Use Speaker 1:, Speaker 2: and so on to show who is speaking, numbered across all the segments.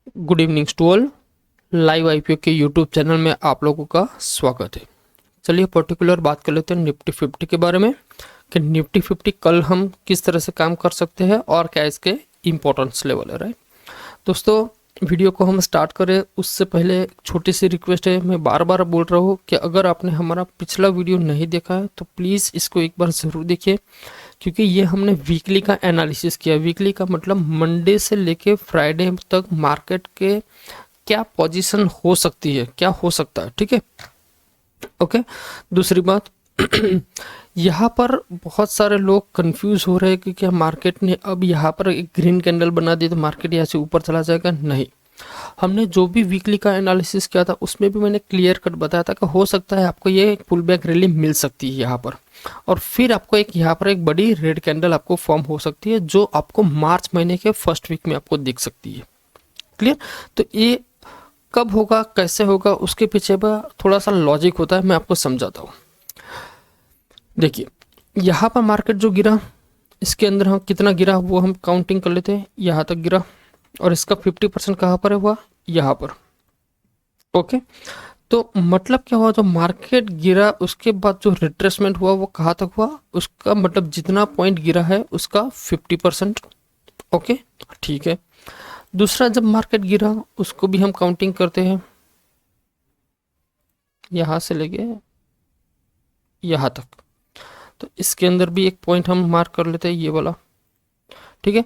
Speaker 1: Good evening to all. Live IPO के YouTube channel में आप लोगों का स्वागत है। चलिए पर्टिकुलर बात कर लेते हैं निफ्टी 50 के बारे में कि निफ्टी 50 कल हम किस तरह से काम कर सकते हैं और क्या इसके इम्पोर्टेंस लेवल है। राइट दोस्तों, वीडियो को हम स्टार्ट करें उससे पहले एक छोटी सी रिक्वेस्ट है। मैं बार बार बोल रहा हूँ कि अगर आपने हमारा पिछला वीडियो नहीं देखा है तो प्लीज़ इसको एक बार ज़रूर देखिए, क्योंकि ये हमने वीकली का एनालिसिस किया। वीकली का मतलब मंडे से लेके फ्राइडे तक मार्केट के क्या पोजीशन हो सकती है, क्या हो सकता है। ठीक है, ओके। दूसरी बात यहाँ पर बहुत सारे लोग कंफ्यूज हो रहे हैं कि क्या मार्केट ने अब यहाँ पर एक ग्रीन कैंडल बना दी तो मार्केट यहाँ से ऊपर चला जाएगा। नहीं, हमने जो भी वीकली का एनालिसिस किया था उसमें भी मैंने क्लियर कट बताया था कि हो सकता है आपको ये पुल बैक रैली मिल सकती है यहाँ पर, और फिर आपको एक यहाँ पर एक बड़ी रेड कैंडल आपको फॉर्म हो सकती है जो आपको मार्च महीने के फर्स्ट वीक में आपको दिख सकती है। क्लियर? तो ये कब होगा, कैसे होगा, उसके पीछे थोड़ा सा लॉजिक होता है, मैं आपको समझाता हूँ। देखिए यहाँ पर मार्केट जो गिरा, इसके अंदर हम कितना गिरा वो हम काउंटिंग कर लेते हैं। यहाँ तक गिरा और इसका 50% कहाँ पर हुआ, यहाँ पर। ओके, तो मतलब क्या हुआ, जो मार्केट गिरा उसके बाद जो रिट्रेसमेंट हुआ वो कहाँ तक हुआ, उसका मतलब जितना पॉइंट गिरा है उसका 50%। ओके, ठीक है। दूसरा, जब मार्केट गिरा उसको भी हम काउंटिंग करते हैं, यहाँ से लेके यहाँ तक। तो इसके अंदर भी एक पॉइंट हम मार्क कर लेते हैं, ये वाला। ठीक है,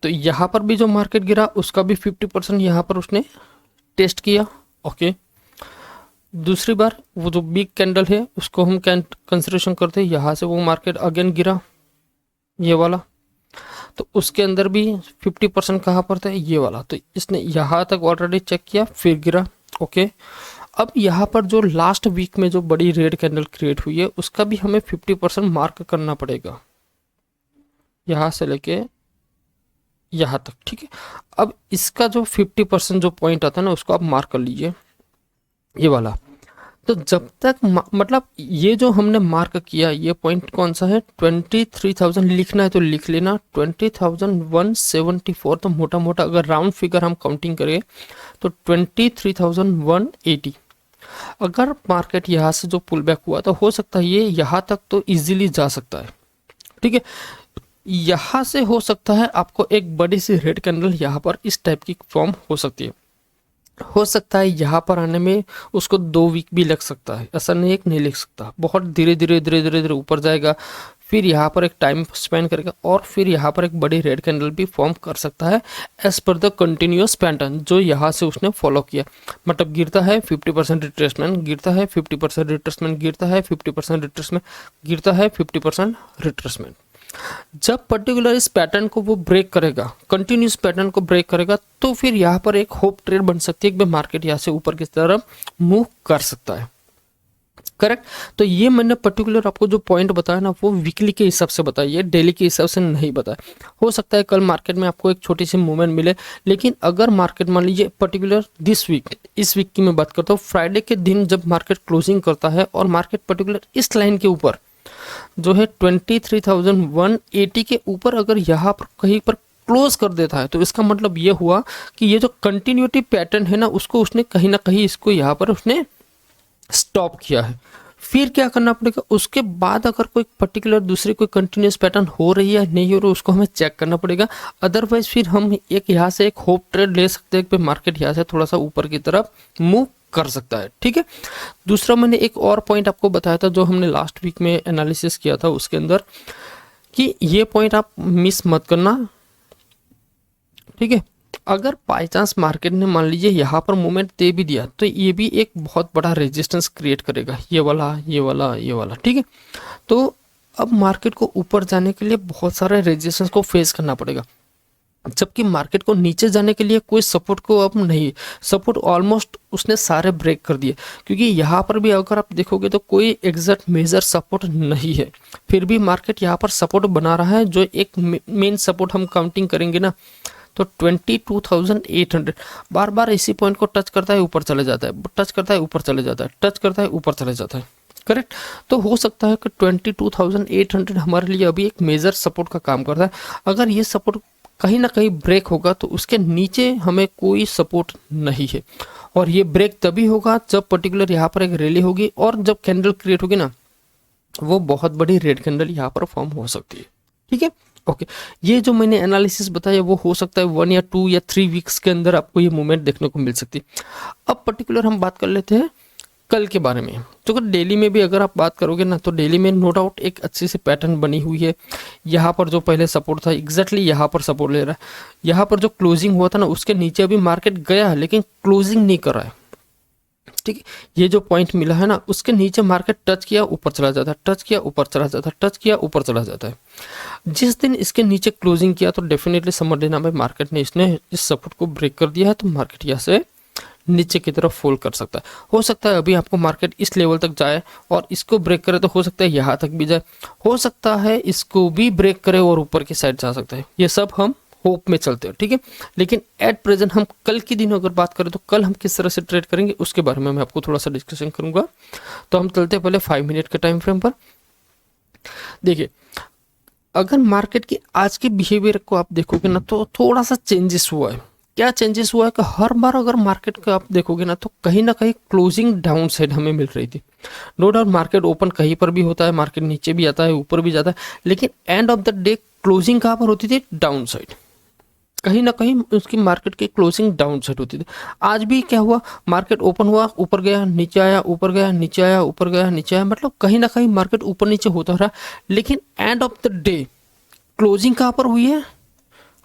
Speaker 1: तो यहाँ पर भी जो मार्केट गिरा उसका भी 50% यहाँ पर उसने टेस्ट किया। ओके, दूसरी बार वो जो बिग कैंडल है उसको हम कंसिडरेशन करते हैं, यहाँ से वो मार्केट अगेन गिरा, ये वाला। तो उसके अंदर भी 50% कहाँ पर था, ये वाला। तो इसने यहाँ तक ऑलरेडी चेक किया फिर गिरा। ओके, अब यहाँ पर जो लास्ट वीक में जो बड़ी रेड कैंडल क्रिएट हुई है उसका भी हमें 50% मार्क करना पड़ेगा, यहाँ से लेके यहाँ तक। ठीक है, अब इसका जो 50% जो पॉइंट आता है ना उसको आप मार्क कर लीजिए, ये वाला। तो जब तक मतलब ये जो हमने मार्क किया ये पॉइंट कौन सा है, 23,000 लिखना है तो लिख लेना, 20,174। तो मोटा मोटा अगर राउंड फिगर हम काउंटिंग करें तो 23,180। अगर मार्केट यहाँ से जो पुल बैक हुआ तो हो सकता है ये यहाँ तक तो इजीली जा सकता है। ठीक है, यहाँ से हो सकता है आपको एक बड़ी सी रेड कैंडल यहाँ पर इस टाइप की फॉर्म हो सकती है। हो सकता है यहाँ पर आने में उसको 2 वीक भी लग सकता है, ऐसा नहीं एक नहीं लिख सकता। बहुत धीरे धीरे धीरे धीरे धीरे ऊपर जाएगा, फिर यहाँ पर एक टाइम स्पेंड करेगा और फिर यहाँ पर एक बड़ी रेड कैंडल भी फॉर्म कर सकता है as per the continuous pattern जो यहाँ से उसने फॉलो किया। मतलब गिरता है 50% रिट्रेसमेंट, गिरता है 50% रिट्रेसमेंट, गिरता है 50% रिट्रेसमेंट, गिरता है 50% रिट्रेसमेंट। जब पर्टिकुलर इस पैटर्न को वो ब्रेक करेगा, कंटिन्यूस पैटर्न को ब्रेक करेगा, तो फिर यहाँ पर एक होप ट्रेड बन सकती है कि मार्केट यहाँ से ऊपर की तरफ मूव कर सकता है। करेक्ट? तो ये मैंने पर्टिकुलर आपको जो पॉइंट बताया ना वो वीकली के हिसाब से बताया, डेली के हिसाब से नहीं बताया। हो सकता है कल मार्केट में आपको एक छोटी सी मूवमेंट मिले, लेकिन अगर मार्केट मान लीजिए पर्टिकुलर दिस वीक, इस वीक की मैं बात करता हूँ, फ्राइडे के दिन जब मार्केट क्लोजिंग करता है और मार्केट पर्टिकुलर इस लाइन के ऊपर जो है 23,180 के ऊपर अगर यहाँ पर कहीं पर क्लोज कर देता है तो इसका मतलब ये हुआ कि ये जो कंटिन्यूटी पैटर्न है ना उसको उसने कहीं ना कहीं इसको यहाँ पर उसने स्टॉप किया है। फिर क्या करना पड़ेगा, उसके बाद अगर कोई पर्टिकुलर दूसरी कोई कंटिन्यूस पैटर्न हो रही है नहीं हो रही उसको हमें चेक करना पड़ेगा। अदरवाइज फिर हम एक यहाँ से एक होप ट्रेड ले सकते हैं कि मार्केट यहाँ से थोड़ा सा ऊपर की तरफ मूव कर सकता है। ठीक है, दूसरा मैंने एक और पॉइंट आपको बताया था जो हमने लास्ट वीक में एनालिसिस किया था उसके अंदर, कि ये पॉइंट आप मिस मत करना। ठीक है, अगर बाई चांस मार्केट ने मान लीजिए यहाँ पर मूवमेंट दे भी दिया तो ये भी एक बहुत बड़ा रेजिस्टेंस क्रिएट करेगा, ये वाला ये वाला ये वाला। ठीक है, तो अब मार्केट को ऊपर जाने के लिए बहुत सारे रेजिस्टेंस को फेस करना पड़ेगा, जबकि मार्केट को नीचे जाने के लिए कोई सपोर्ट को अब नहीं, सपोर्ट ऑलमोस्ट उसने सारे ब्रेक कर दिए। क्योंकि यहाँ पर भी अगर आप देखोगे तो कोई एग्जैक्ट मेजर सपोर्ट नहीं है, फिर भी मार्केट यहाँ पर सपोर्ट बना रहा है। जो एक मेन सपोर्ट हम काउंटिंग करेंगे ना तो 22,800 बार बार इसी पॉइंट को टच करता है ऊपर चले जाता है, टच करता है ऊपर चले जाता है, टच करता है ऊपर चले जाता है। करेक्ट? तो हो सकता है कि 22,800 हमारे लिए अभी एक मेजर सपोर्ट का काम करता है। अगर ये सपोर्ट कहीं ना कहीं ब्रेक होगा, तो उसके नीचे हमें कोई सपोर्ट नहीं है। और ये ब्रेक तभी होगा जब पर्टिकुलर यहाँ पर एक रैली होगी और जब कैंडल क्रिएट होगी ना, वो बहुत बड़ी रेड कैंडल यहाँ पर फॉर्म हो सकती है। ठीक है, ओके। ये जो मैंने एनालिसिस बताया वो हो सकता है 1 या 2 या 3 वीक्स के अंदर आपको ये मूवमेंट देखने को मिल सकती है। अब पर्टिकुलर हम बात कर लेते हैं कल के बारे में। तो अगर डेली में भी अगर आप बात करोगे ना, तो डेली में नो डाउट एक अच्छी सी पैटर्न बनी हुई है। यहाँ पर जो पहले सपोर्ट था एग्जैक्टली यहाँ पर सपोर्ट ले रहा है। यहाँ पर जो क्लोजिंग हुआ था ना, उसके नीचे अभी मार्केट गया है लेकिन क्लोजिंग नहीं कर रहा है। ठीक है, ये जो पॉइंट मिला है ना, उसके नीचे मार्केट टच किया ऊपर चला जाता है, टच किया ऊपर चला जाता है, टच किया ऊपर चला जाता है। जिस दिन इसके नीचे क्लोजिंग किया तो डेफिनेटली समझ लेना भाई मार्केट ने इसने इस सपोर्ट को ब्रेक कर दिया है, तो मार्केट यहाँ से नीचे की तरफ फॉल कर सकता है। हो सकता है अभी आपको मार्केट इस लेवल तक जाए और इसको ब्रेक करे, तो हो सकता है यहाँ तक भी जाए, हो सकता है इसको भी ब्रेक करे और ऊपर की साइड जा सकता है। ये सब हम होप में चलते हैं। ठीक है, लेकिन एट प्रेजेंट हम कल के दिन अगर बात करें तो कल हम किस तरह से ट्रेड करेंगे उसके बारे में मैं आपको थोड़ा सा डिस्कशन करूंगा। तो हम चलते हैं पहले 5 मिनट के टाइम फ्रेम पर। देखिए, अगर मार्केट की आज के बिहेवियर को आप देखोगे ना, तो थोड़ा सा चेंजेस हुआ है। क्या चेंजेस हुआ है कि हर बार अगर मार्केट को आप देखोगे ना, तो कहीं ना कहीं क्लोजिंग डाउन साइड हमें मिल रही थी। नो डाउट मार्केट ओपन कहीं पर भी होता है, मार्केट नीचे भी आता है, ऊपर भी जाता है, लेकिन end of the day closing कहाँ पर होती थी? Down side. कहीं ना कहीं उसकी मार्केट की क्लोजिंग डाउन साइड होती थी। आज भी क्या हुआ? मार्केट ओपन हुआ, ऊपर गया, नीचे आया, ऊपर गया, नीचे आया, ऊपर गया, नीचे आया, मतलब कहीं ना कहीं मार्केट ऊपर नीचे होता रहा। लेकिन end of the day closing कहाँ पर हुई है?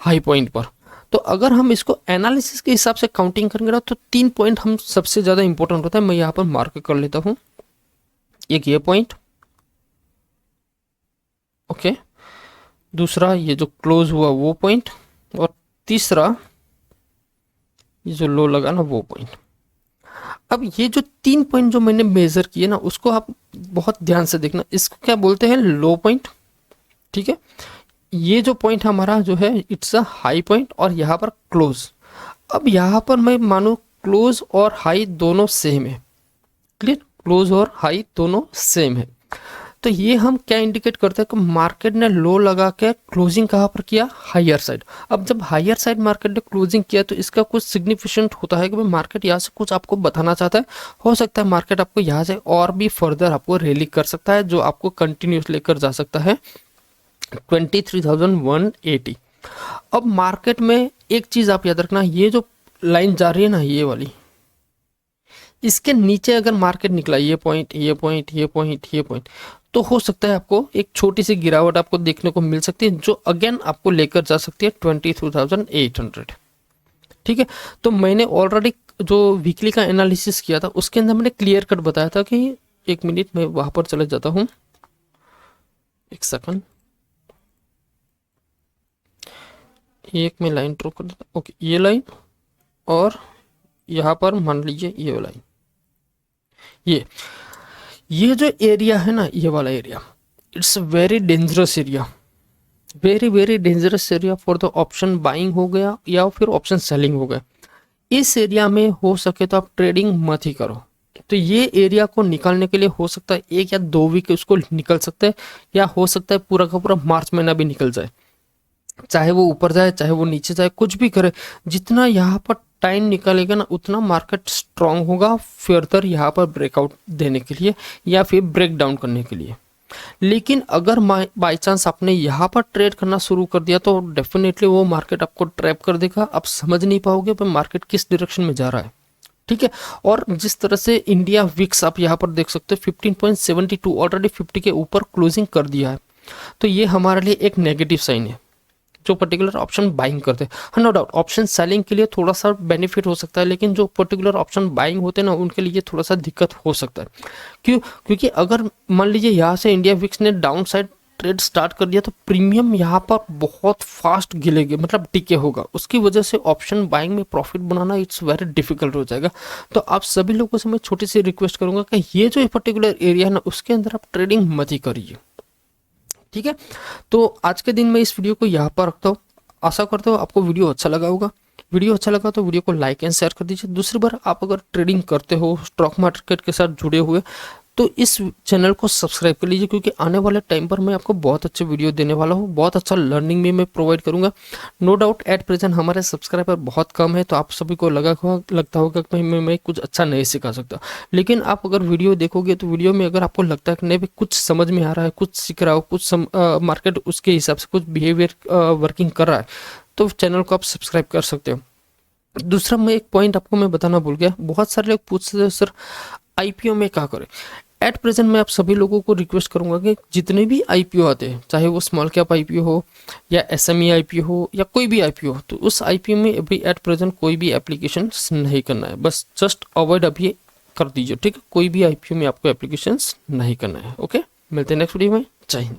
Speaker 1: हाई पॉइंट पर। तो अगर हम इसको एनालिसिस के हिसाब से काउंटिंग करेंगे ना, तो 3 पॉइंट हम सबसे ज्यादा इंपॉर्टेंट होता है। मैं यहाँ पर मार्क कर लेता हूँ। एक ये पॉइंट, ओके, दूसरा ये जो क्लोज हुआ वो पॉइंट, और तीसरा ये जो लो लगा ना वो पॉइंट। अब ये जो 3 पॉइंट जो मैंने मेजर किए ना, उसको आप बहुत ध्यान से देखना। इसको क्या बोलते हैं? लो पॉइंट। ठीक है, ये जो पॉइंट हमारा जो है इट्स अ हाई पॉइंट, और यहाँ पर क्लोज। अब यहाँ पर मैं मानू क्लोज और हाई दोनों सेम है। क्लियर? क्लोज और हाई दोनों सेम है। तो ये हम क्या इंडिकेट करते हैं कि मार्केट ने लो लगा के क्लोजिंग कहाँ पर किया? Higher side. अब जब हायर साइड मार्केट ने क्लोजिंग किया, तो इसका कुछ सिग्निफिकेंट होता है कि भाई मार्केट यहाँ से कुछ आपको बताना चाहता है। हो सकता है मार्केट आपको यहाँ से और भी फर्दर आपको रैली कर सकता है, जो आपको कंटिन्यूस लेकर जा सकता है 23,180। अब मार्केट में एक चीज आप याद रखना, ये जो लाइन जा रही है ना, ये वाली, इसके नीचे अगर मार्केट निकला, ये पॉइंट, ये पॉइंट, ये पॉइंट, ये पॉइंट, तो हो सकता है आपको एक छोटी सी गिरावट आपको देखने को मिल सकती है, जो अगेन आपको लेकर जा सकती है 22,800। ठीक है, तो मैंने ऑलरेडी जो वीकली का एनालिसिस किया था उसके अंदर मैंने क्लियर कट बताया था कि 1 मिनट में वहां पर चले जाता हूं, 1 सेकंड, एक में लाइन ड्रॉ कर देता। ओके, ये लाइन, और यहाँ पर मान लीजिए ये लाइन, ये जो एरिया है ना, ये वाला area, it's very dangerous area, very very dangerous area for the option buying हो गया या फिर ऑप्शन सेलिंग हो गया। इस एरिया में हो सके तो आप ट्रेडिंग मत ही करो। तो ये एरिया को निकालने के लिए हो सकता है 1 या 2 वीक उसको निकल सकते हैं, या हो सकता है पूरा का पूरा मार्च महीना भी निकल जाए। चाहे वो ऊपर जाए चाहे वो नीचे जाए, कुछ भी करे, जितना यहाँ पर टाइम निकालेगा ना उतना मार्केट स्ट्रांग होगा फर्दर यहाँ पर ब्रेकआउट देने के लिए या फिर ब्रेक डाउन करने के लिए। लेकिन अगर बाई चांस आपने यहाँ पर ट्रेड करना शुरू कर दिया, तो डेफिनेटली वो मार्केट आपको ट्रैप कर देगा। आप समझ नहीं पाओगे पर मार्केट किस डायरेक्शन में जा रहा है। ठीक है, और जिस तरह से इंडिया विक्स आप यहाँ पर देख सकते हो 15.72 ऑलरेडी 50 के ऊपर क्लोजिंग कर दिया है, तो ये हमारे लिए एक नेगेटिव साइन है। जो पर्टिकुलर ऑप्शन बाइंग करते हैं, नो डाउट ऑप्शन सेलिंग के लिए थोड़ा सा बेनिफिट हो सकता है, लेकिन जो पर्टिकुलर ऑप्शन बाइंग होते हैं ना उनके लिए थोड़ा सा दिक्कत हो सकता है। क्यों? क्योंकि अगर मान लीजिए यहाँ से इंडिया विक्स ने डाउन साइड ट्रेड स्टार्ट कर दिया, तो प्रीमियम यहाँ पर बहुत फास्ट गिलेगे, मतलब टिके होगा, उसकी वजह से ऑप्शन बाइंग में profit banana it's very difficult हो जाएगा। तो आप सभी लोगों से मैं छोटी सी रिक्वेस्ट करूंगा कि ये जो पर्टिकुलर एरिया है ना उसके अंदर आप ट्रेडिंग मत ही करिए। ठीक है, तो आज के दिन मैं इस वीडियो को यहाँ पर रखता हूँ। आशा करता हूँ आपको वीडियो अच्छा लगा होगा। वीडियो अच्छा लगा तो वीडियो को लाइक एंड शेयर कर दीजिए। दूसरी बार आप अगर ट्रेडिंग करते हो, स्टॉक मार्केट के साथ जुड़े हुए, तो इस चैनल को सब्सक्राइब कर लीजिए, क्योंकि आने वाले टाइम पर मैं आपको बहुत अच्छे वीडियो देने वाला हूँ, बहुत अच्छा लर्निंग भी मैं प्रोवाइड करूँगा। नो डाउट एट प्रेजेंट हमारे सब्सक्राइबर बहुत कम है, तो आप सभी को लगता होगा कि मैं कुछ अच्छा नहीं सिखा सकता, लेकिन आप अगर वीडियो देखोगे तो वीडियो में अगर आपको लगता है कि नहीं भी कुछ समझ में आ रहा है, कुछ सीख रहा हो, कुछ मार्केट उसके हिसाब से कुछ बिहेवियर वर्किंग कर रहा है, तो चैनल को आप सब्सक्राइब कर सकते हो। दूसरा मैं एक पॉइंट आपको मैं बताना भूल गया, बहुत सारे लोग पूछते हैं सर आईपीओ में क्या करें। एट प्रेजेंट मैं आप सभी लोगों को रिक्वेस्ट करूंगा कि जितने भी आईपीओ आते हैं, चाहे वो स्मॉल कैप आईपीओ हो या एसएमई आईपीओ हो या कोई भी आईपीओ हो, तो उस आईपीओ में अभी एट प्रेजेंट कोई भी एप्लीकेशन नहीं करना है, बस जस्ट अवॉइड अभी कर दीजिए, ठीक है। कोई भी आईपीओ में आपको एप्लीकेशन नहीं करना है। ओके, मिलते हैं नेक्स्ट वीडियो में। जय हिंद।